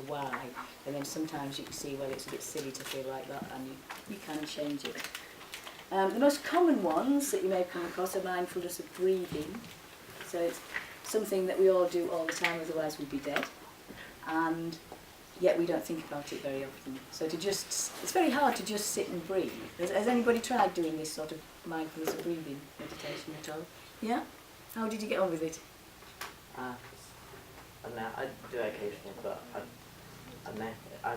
why, and then sometimes you can see, well, it's a bit silly to feel like that, and you can change it. The most common ones that you may come across are mindfulness of breathing. So it's something that we all do all the time, otherwise we'd be dead. And yet we don't think about it very often. So it's very hard to just sit and breathe. Has anybody tried doing this sort of mindfulness of breathing meditation at all? Yeah? How did you get on with it? I do it occasionally, but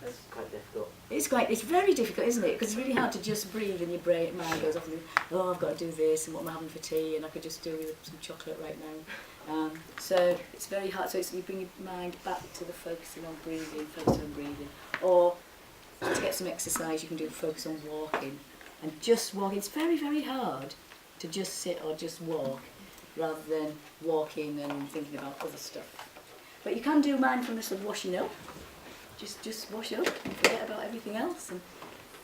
it's quite difficult. It's very difficult, isn't it? Because it's really hard to just breathe and your mind goes off and, oh, I've got to do this, and what am I having for tea, and I could just do with some chocolate right now. So it's very hard. So you bring your mind back to the focusing on breathing, Or to get some exercise, you can do focus on walking. And just walking. It's very, very hard to just sit or just walk, rather than walking and thinking about other stuff. But you can do mindfulness of washing up. Just wash up and forget about everything else and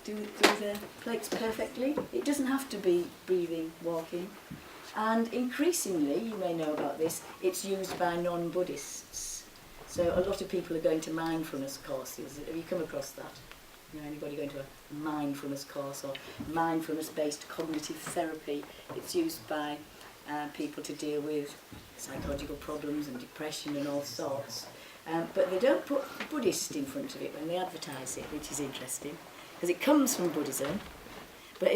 do the plates perfectly. It doesn't have to be breathing, walking. And increasingly, you may know about this, it's used by non-Buddhists. So a lot of people are going to mindfulness courses. Have you come across that? You know, anybody going to a mindfulness course or mindfulness-based cognitive therapy? It's used by people to deal with psychological problems and depression and all sorts. But they don't put Buddhist in front of it when they advertise it, which is interesting, because it comes from Buddhism. But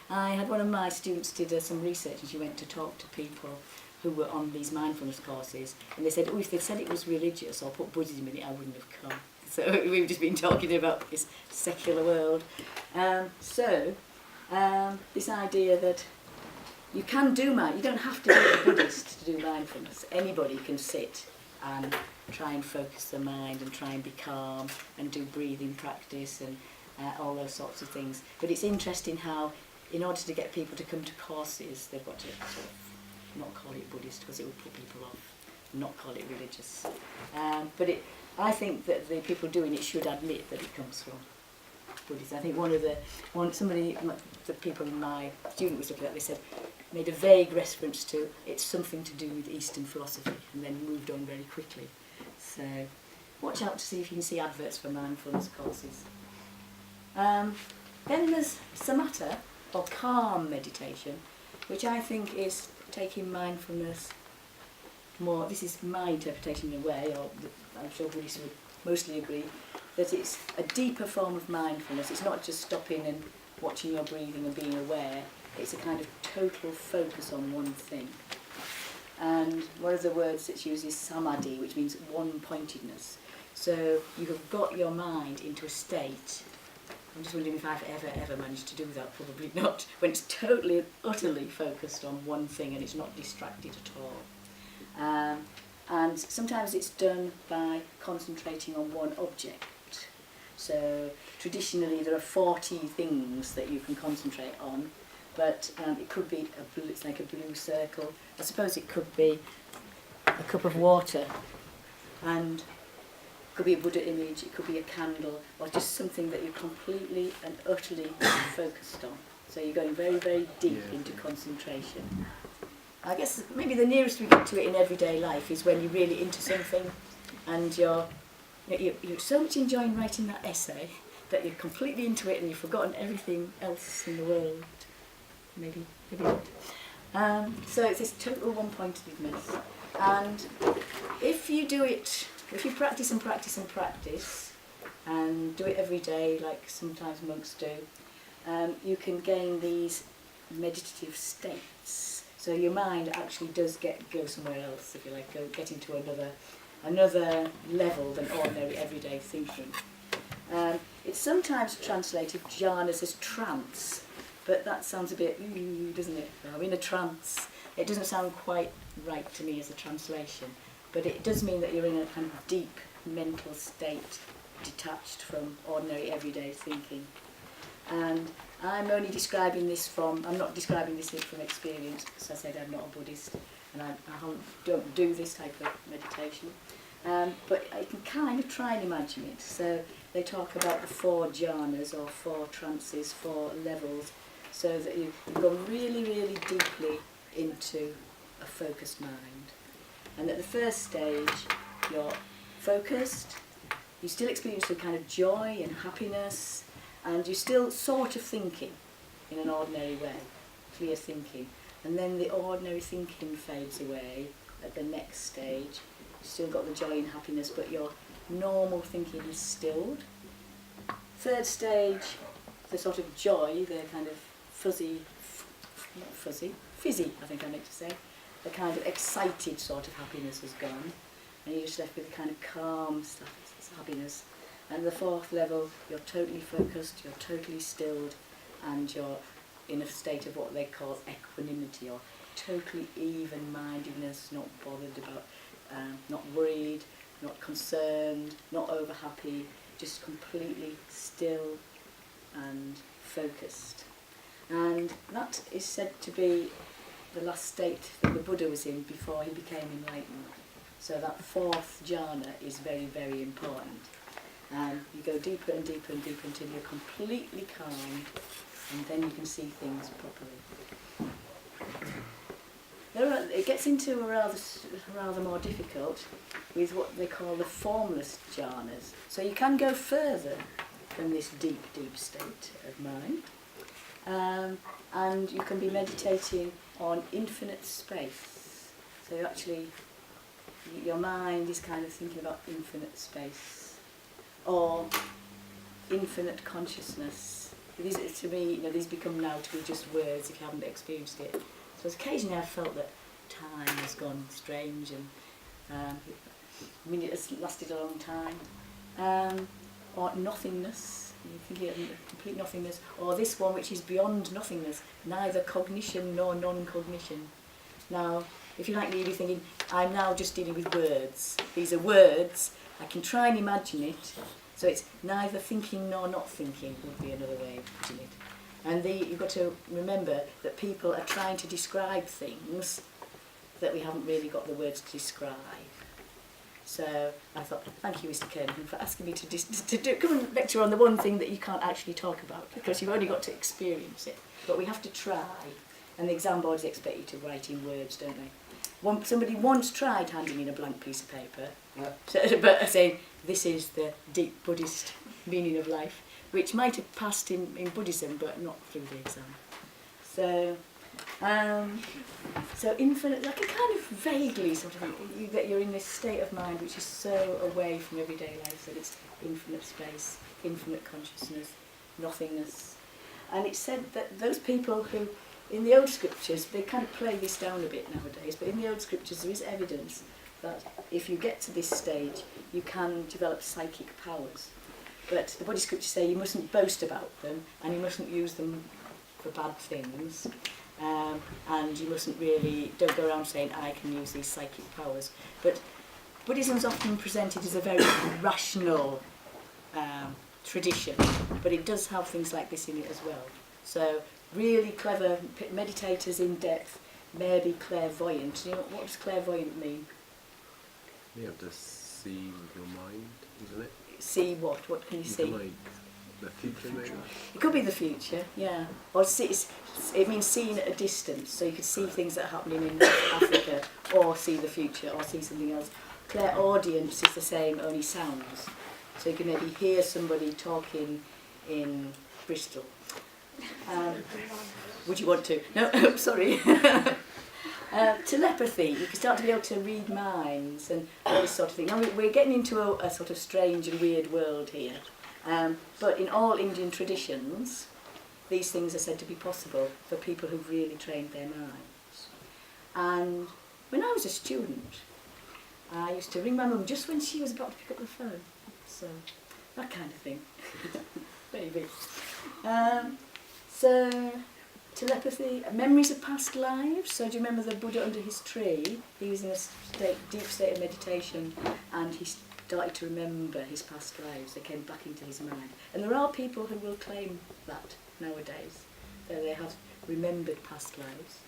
I had one of my students did some research, and she went to talk to people who were on these mindfulness courses, and they said, oh, if they'd said it was religious or put Buddhism in it, I wouldn't have come. So we've just been talking about this secular world. This idea that you can do you don't have to be a Buddhist to do mindfulness. Anybody can sit and try and focus their mind and try and be calm and do breathing practice and all those sorts of things. But it's interesting how, in order to get people to come to courses, they've got to sort of not call it Buddhist because it would put people off, not call it religious. I think that the people doing it should admit that it comes from Buddhism. I think the people in my student was looking at, they said, made a vague reference to it's something to do with Eastern philosophy, and then moved on very quickly. So watch out to see if you can see adverts for mindfulness courses. Then there's samatha, or calm meditation, which I think is taking mindfulness more, this is my interpretation in a way, or I'm sure Buddhists would mostly agree, that it's a deeper form of mindfulness. It's not just stopping and watching your breathing and being aware. It's a kind of total focus on one thing. And one of the words that's used is samadhi, which means one-pointedness. So you have got your mind into a state. I'm just wondering if I've ever managed to do that. Probably not. When it's totally and utterly focused on one thing and it's not distracted at all. And sometimes it's done by concentrating on one object. So traditionally there are 40 things that you can concentrate on, but it could be it's like a blue circle. I suppose it could be a cup of water, and it could be a Buddha image, it could be a candle, or just something that you're completely and utterly focused on. So you're going very, very deep into concentration. I guess maybe the nearest we get to it in everyday life is when you're really into something and you're so much enjoying writing that essay that you're completely into it and you've forgotten everything else in the world. Maybe not. So it's this total one-pointedness. And if you do it, if you practice and practice and practice, and do it every day like sometimes monks do, you can gain these meditative states. So your mind actually does go somewhere else, if you like, get into another level than ordinary everyday thinking. It's sometimes translated jhanas as trance, but that sounds a bit, doesn't it? I'm in a trance. It doesn't sound quite right to me as a translation, but it does mean that you're in a kind of deep mental state, detached from ordinary everyday thinking. And I'm only describing this I'm not describing this from experience, because I said I'm not a Buddhist and I don't do this type of meditation. But I can kind of try and imagine it. So they talk about the 4 jhanas, or 4 trances, 4 levels, so that you go really, really deeply into a focused mind. And at the first stage, you're focused, you still experience the kind of joy and happiness, and you're still sort of thinking in an ordinary way, clear thinking. And then the ordinary thinking fades away at the next stage. You've still got the joy and happiness, but your normal thinking is stilled. Third stage, the sort of joy, the kind of fizzy, I think I meant to say, the kind of excited sort of happiness has gone, and you're just left with a kind of calm happiness. And the fourth level, you're totally focused, you're totally stilled, and you're in a state of what they call equanimity, or totally even-mindedness, not bothered about, not worried, not concerned, not over-happy, just completely still and focused. And that is said to be the last state that the Buddha was in before he became enlightened. So that fourth jhana is very, very important. And you go deeper and deeper and deeper until you're completely calm, and then you can see things properly. It gets into a rather more difficult with what they call the formless jhanas. So you can go further than this deep, deep state of mind. And you can be meditating on infinite space. So actually, your mind is kind of thinking about infinite space, or infinite consciousness. These, to me, these become now to be just words if you haven't experienced it. So occasionally I felt that time has gone strange, and it has lasted a long time. Or nothingness. You think of complete nothingness, or this one which is beyond nothingness, neither cognition nor non-cognition. Now, if you like me, you'll be thinking, I'm now just dealing with words. These are words, I can try and imagine it, so it's neither thinking nor not thinking would be another way of putting it. And you've got to remember that people are trying to describe things that we haven't really got the words to describe. So I thought, thank you, Mr. Kernan, for asking me to come and lecture on the one thing that you can't actually talk about, because you've only got to experience it. But we have to try, and the exam boards expect you to write in words, don't they? Somebody once tried handing in a blank piece of paper, but saying, this is the deep Buddhist meaning of life, which might have passed in Buddhism, but not through the exam. So infinite, like a kind of vaguely sort of, you're in this state of mind which is so away from everyday life that it's infinite space, infinite consciousness, nothingness. And it's said that those people who, in the old scriptures, they kind of play this down a bit nowadays, but in the old scriptures there is evidence that if you get to this stage, you can develop psychic powers. But the Buddhist scriptures say you mustn't boast about them, and you mustn't use them for bad things. And you mustn't don't go around saying, I can use these psychic powers. But Buddhism is often presented as a very rational tradition, but it does have things like this in it as well. So really clever meditators in depth may be clairvoyant. You know, what does clairvoyant mean? You have to see with your mind, isn't it? See what? What can you see? Like the future, maybe? It could be the future, yeah. Or it means seeing at a distance, so you could see things that are happening in Africa, or see the future, or see something else. Clairaudience is the same, only sounds. So you can maybe hear somebody talking in Bristol. Would you want to? No, sorry. Telepathy, you can start to be able to read minds and all this sort of thing. Now we're getting into a sort of strange and weird world here. But in all Indian traditions, these things are said to be possible for people who've really trained their minds. And when I was a student, I used to ring my mum just when she was about to pick up the phone. So, that kind of thing. Maybe. So, telepathy, memories of past lives. So do you remember the Buddha under his tree? He was in a deep state of meditation, and he started to remember his past lives. They came back into his mind. And there are people who will claim that nowadays, that they have remembered past lives.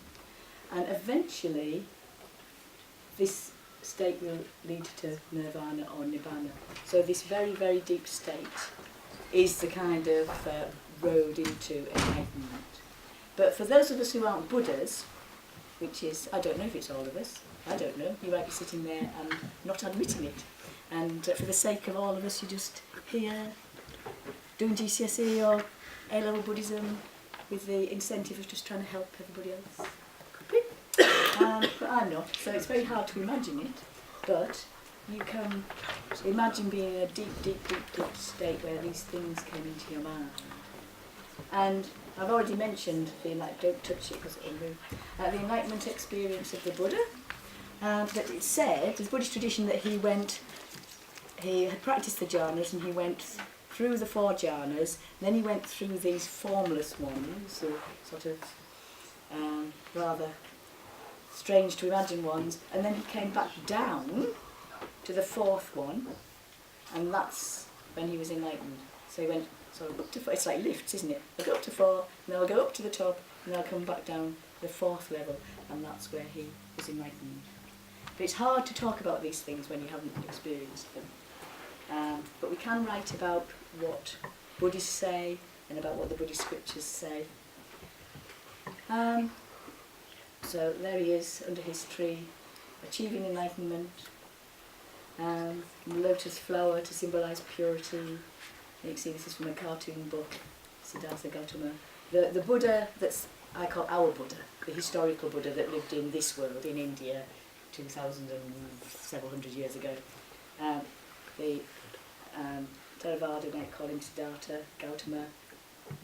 And eventually, this state will lead to nirvana or nibbana. So this very, very deep state is the kind of road into enlightenment. But for those of us who aren't Buddhas, which is, I don't know if it's all of us, I don't know, you might be sitting there and not admitting it. And for the sake of all of us, you're just here doing GCSE or A-level Buddhism with the incentive of just trying to help everybody else. Could be. But I'm not, so it's very hard to imagine it. But you can imagine being in a deep, deep, deep, deep state where these things came into your mind. And I've already mentioned the don't touch it because it will move. The enlightenment experience of the Buddha. That it said, there's a Buddhist tradition that he had practiced the jhanas and he went through the 4 jhanas, then he went through these formless ones, or sort of rather strange to imagine ones, and then he came back down to the 4th one, and that's when he was enlightened. So he went sort of up to 4, it's like lifts, isn't it? I'll go up to 4, and then I'll go up to the top, and then I'll come back down to the 4th level, and that's where he was enlightened. But it's hard to talk about these things when you haven't experienced them. But we can write about what Buddhists say and about what the Buddhist scriptures say. So there he is under his tree, achieving enlightenment. Lotus flower to symbolise purity. You can see this is from a cartoon book, Siddhartha Gautama. The Buddha I call our Buddha, the historical Buddha that lived in this world, in India, 2,000 and several hundred years ago. The Theravada might call him Siddhartha Gautama.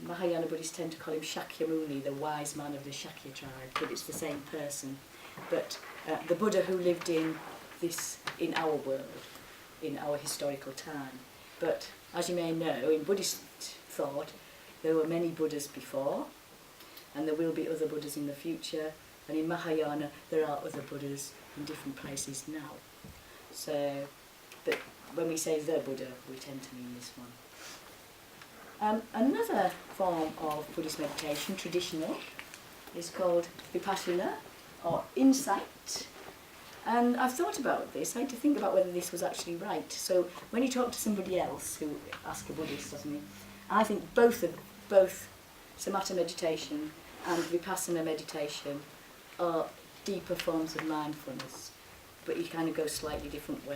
Mahayana Buddhists tend to call him Shakyamuni, the wise man of the Shakya tribe, but it's the same person. But the Buddha who lived in our world, in our historical time. But as you may know, in Buddhist thought, there were many Buddhas before, and there will be other Buddhas in the future. And in Mahayana, there are other Buddhas in different places now. So, but when we say the Buddha, we tend to mean this one. Another form of Buddhist meditation, traditional, is called vipassana, or insight. And I've thought about this. I had to think about whether this was actually right. So when you talk to somebody else who asks a Buddhist, doesn't he? I think both samatha meditation and vipassana meditation are deeper forms of mindfulness, but you kind of go slightly different ways.